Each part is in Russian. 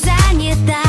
занята,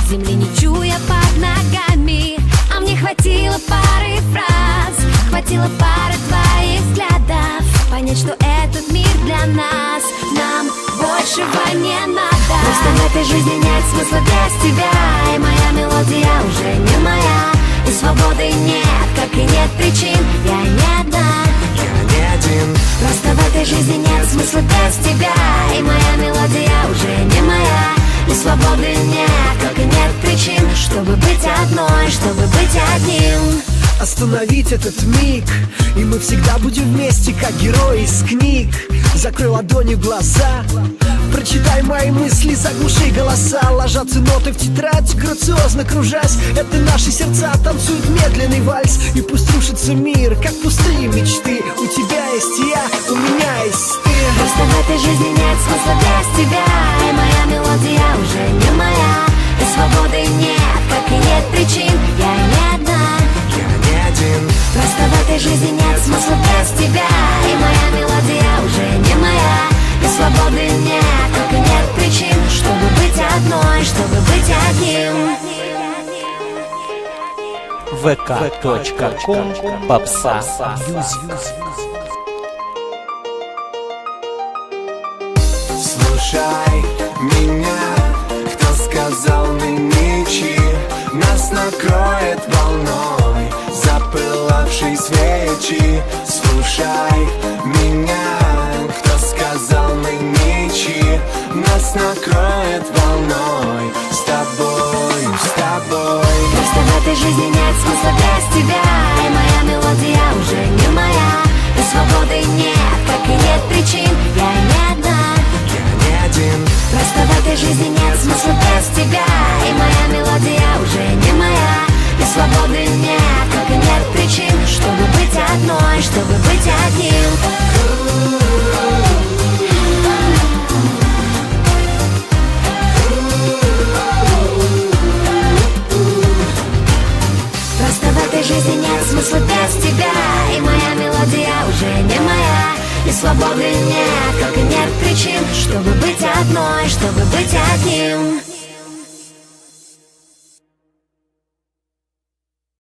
земли не чуя под ногами. А мне хватило пары фраз, хватило пары твоих взглядов понять, что этот мир для нас, нам большего не надо. Просто в этой жизни нет смысла без тебя, и моя мелодия уже не моя, и свободы нет, как и нет причин. Я не одна, я не один. просто в этой жизни нет смысла без тебя, и моя мелодия уже не моя, и свободы нет, как и нет причин, чтобы быть одной, чтобы быть одним. Остановить этот миг, и мы всегда будем вместе, как герои из книг. Закрой ладонью глаза, прочитай мои мысли, заглуши голоса. Ложатся ноты в тетрадь, грациозно кружась. Это наши сердца танцуют медленный вальс. И пусть рушится мир, как пустые мечты. У тебя есть я, у меня есть ты. Просто в этой жизни нет смысла без тебя, и моя мелодия уже не моя, и свободы нет, как и нет причин. Я не одна, я не один. просто в этой жизни нет смысла без тебя, и моя мелодия уже не моя, и свободы нет, как и нет причин, чтобы быть одной, чтобы быть одним. vk.com Попса Music. Слушай меня, кто сказал нынче нас накроет волной запылавшей свечи. Слушай меня, кто сказал нынче нас накроет волной с тобой, с тобой. Просто в этой жизни нет смысла без тебя, и моя мелодия уже не моя, и свободы нет, как и нет причин. Я не одна, я не один. просто в этой жизни нет смысла без тебя, и моя мелодия уже не моя, и свободы нет, как и нет причин, чтобы быть одной, чтобы быть одним. Просто в этой жизни нет смысла без тебя, и моя мелодия уже не моя, и свободы нет, как и нет причин, чтобы быть одной, чтобы быть одним.